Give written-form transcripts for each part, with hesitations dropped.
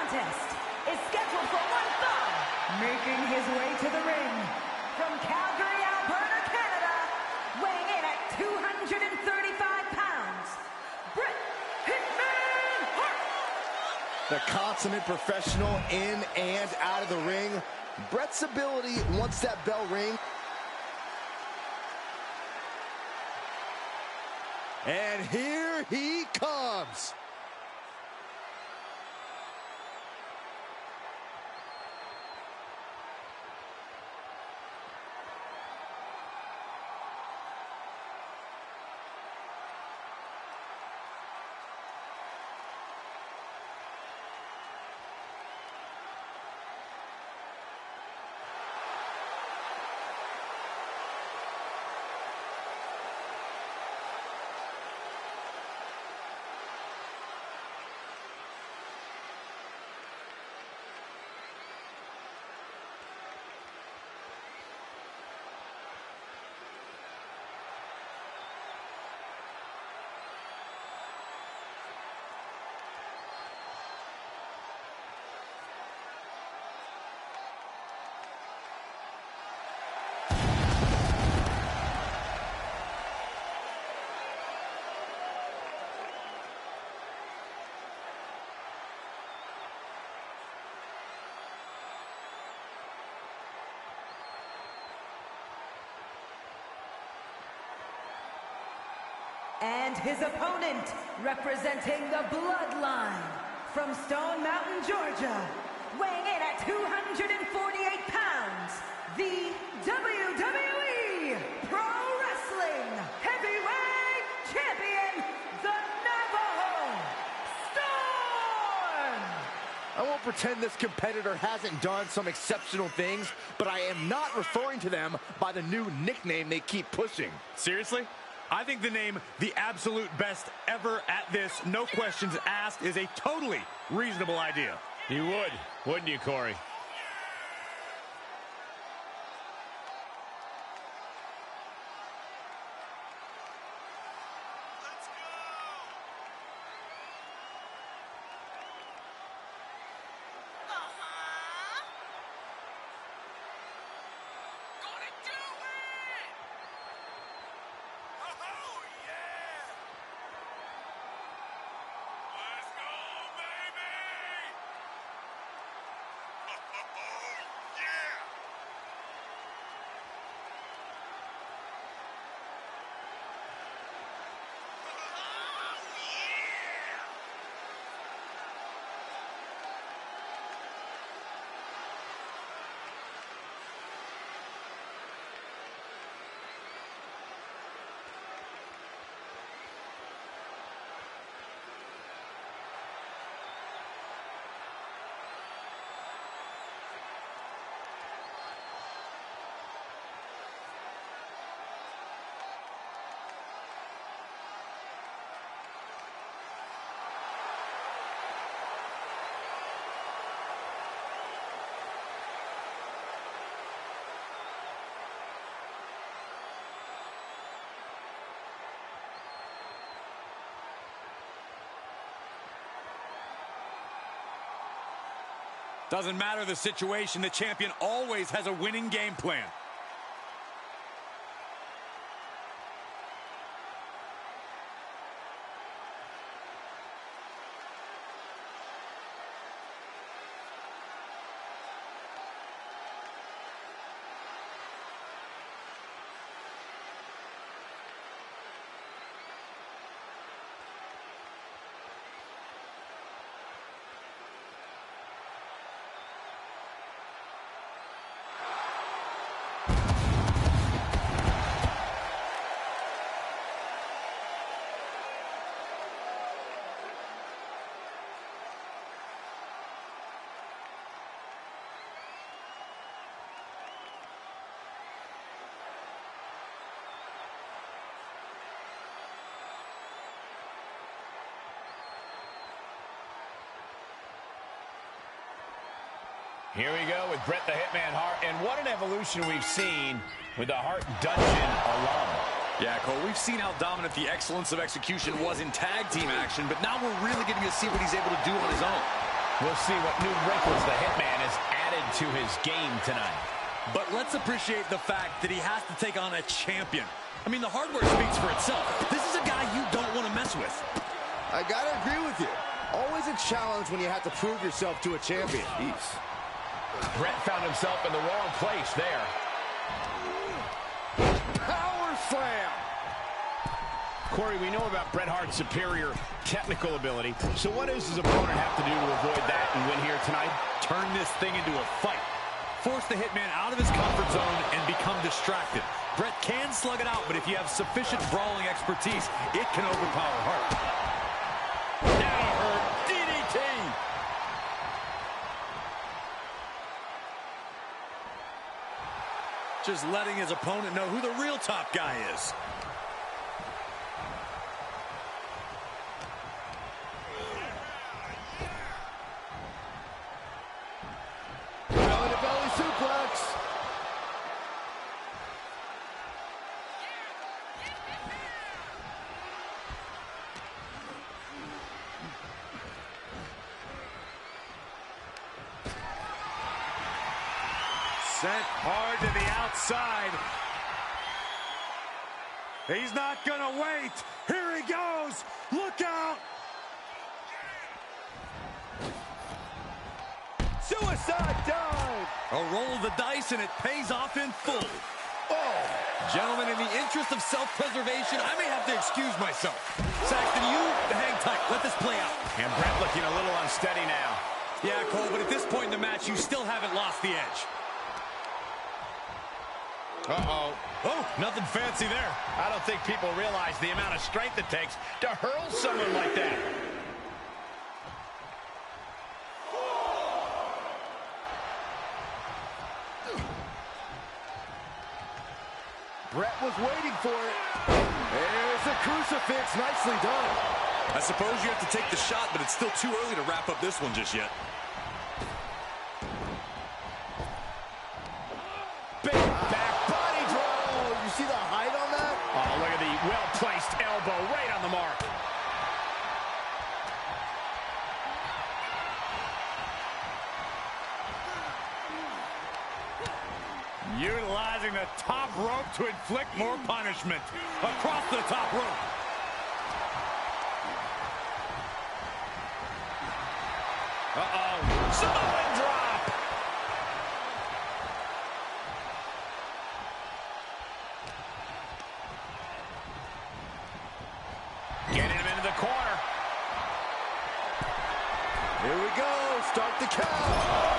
contest is scheduled for one fall, making his way to the ring from Calgary, Alberta, Canada, weighing in at 235 pounds, Bret Hitman Hart. The consummate professional in and out of the ring. Bret's ability, once that bell rings. And here he comes. And his opponent, representing the Bloodline, from Stone Mountain, Georgia, weighing in at 248 pounds, the WWE Pro Wrestling Heavyweight Champion, the Navajo Storm! I won't pretend this competitor hasn't done some exceptional things, but I am not referring to them by the new nickname they keep pushing. Seriously? I think the name, the absolute best ever at this, no questions asked, is a totally reasonable idea. You would, wouldn't you, Corey? Doesn't matter the situation, the champion always has a winning game plan. Here we go with Bret the Hitman Hart, and what an evolution we've seen with the Hart Dungeon alum. Yeah, Cole, we've seen how dominant the excellence of execution was in tag team action, but now we're really getting to see what he's able to do on his own. We'll see what new wrinkles the Hitman has added to his game tonight. But let's appreciate the fact that he has to take on a champion. I mean, the hardware speaks for itself. This is a guy you don't want to mess with. I gotta agree with you. Always a challenge when you have to prove yourself to a champion. Jeez. Bret found himself in the wrong place there. Power slam! Corey, we know about Bret Hart's superior technical ability. So what does his opponent have to do to avoid that and win here tonight? Turn this thing into a fight. Force the Hitman out of his comfort zone and become distracted. Bret can slug it out, but if you have sufficient brawling expertise, it can overpower Hart. Now he heard DDT. Just letting his opponent know who the real top guy is. Belly-to-belly suplex. Sent hard to the outside. He's not gonna wait. Here he goes. Look out. Suicide dive. A roll of the dice, and it pays off in full. Oh. Gentlemen, in the interest of self-preservation, I may have to excuse myself. Saxton, you hang tight. Let this play out. And Bret looking a little unsteady now. Yeah, Cole, but at this point in the match, you still haven't lost the edge. Uh-oh. Oh, nothing fancy there. I don't think people realize the amount of strength it takes to hurl someone like that. Bret was waiting for it. There's a crucifix. Nicely done. I suppose you have to take the shot, but it's still too early to wrap up this one just yet. Big back body draw. You see the height on that? Oh, look at the well-placed elbow right on the mark. Utilizing the top rope to inflict more punishment. Across the top rope. Uh-oh. Samoan drop. Getting him into the corner. Here we go. Start the count.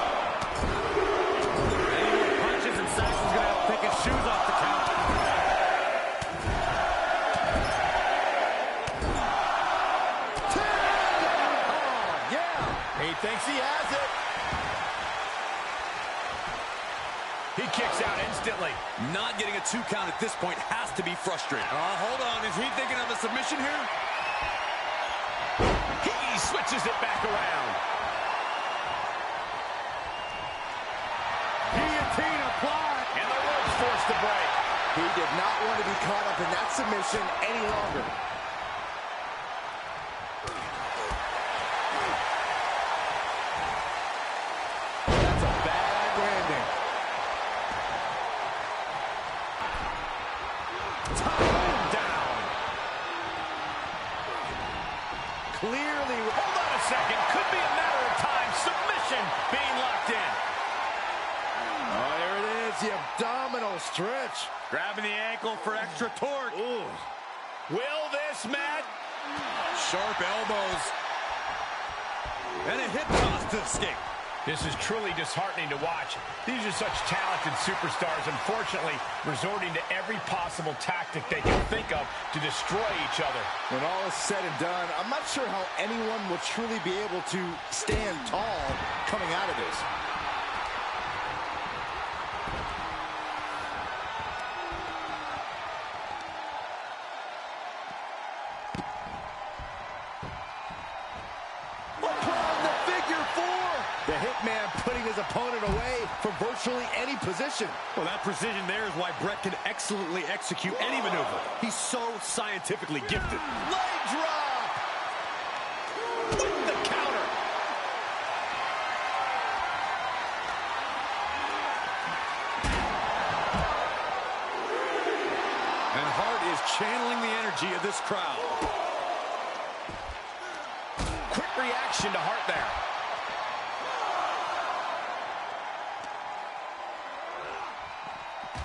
Saxton's gonna have to take his shoes off the count. Oh, yeah. He thinks he has it. He kicks out instantly. Not getting a 2 count at this point has to be frustrating. Hold on. Is he thinking of a submission here? He switches it back around. Guillotine applied. And the rope's forced to break. He did not want to be caught up in that submission any longer. That's a bad landing. Time down. Clearly. Hold on a second. Could be a matter of time. Submission being locked in. Oh, there it is. The abdominal stretch. Grabbing the ankle for extra torque. Ooh. Will this match? Sharp elbows. And a hip toss to escape. This is truly disheartening to watch. These are such talented superstars, unfortunately, resorting to every possible tactic they can think of to destroy each other. When all is said and done, I'm not sure how anyone will truly be able to stand tall coming out of this. The Hitman putting his opponent away from virtually any position. Well, that precision there is why Bret can excellently execute any maneuver. He's so scientifically gifted. Leg drop! With the counter. Hart is channeling the energy of this crowd. Quick reaction to Hart there.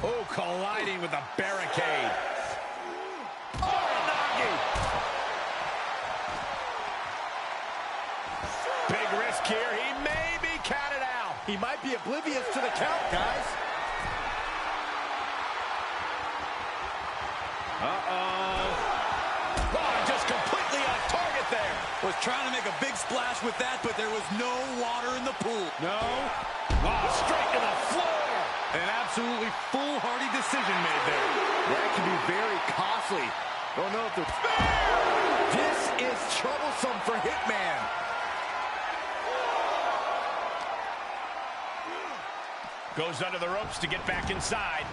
Oh, colliding with a barricade. Big risk here. He may be counted out. He might be oblivious to the count, guys. Oh, just completely on target there. Was trying to make a big splash with that, but there was no water in the pool. No. Wow, straight to the floor. An absolutely foolhardy decision made there. That can be very costly. Don't know if the... This is troublesome for Hitman. Goes under the ropes to get back inside.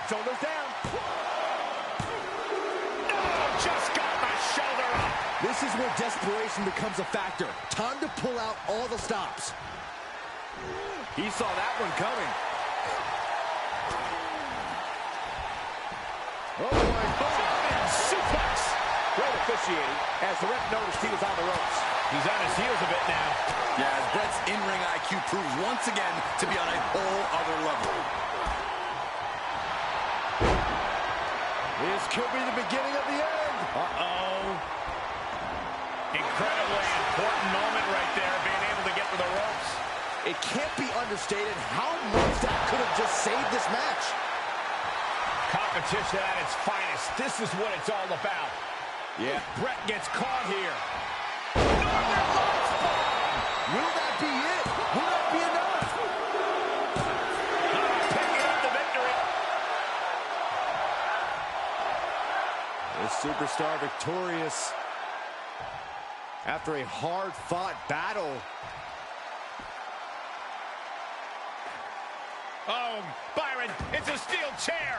Shoulders down. No, just got my shoulder up. This is where desperation becomes a factor. Time to pull out all the stops. He saw that one coming. Oh, my God. Suplex. Great officiating as the ref noticed he was on the ropes. He's on his heels a bit now. Yeah, as Brett's in-ring IQ proves once again to be on a whole other level. This could be the beginning of the end. Uh-oh. Incredibly important moment right there, being able to get to the ropes. It can't be understated how much that could have just saved this match. Competition at its finest. This is what it's all about. Yeah. Brett gets caught here. Will that be it? Will that be enough? Picking up the victory. The superstar victorious after a hard-fought battle. Oh, Byron, it's a steel chair.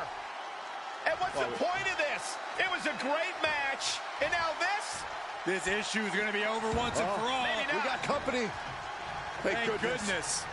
And what's the point of this? It was a great match. And now this? This issue is going to be over once and for all. Maybe We not. got company. Thank goodness.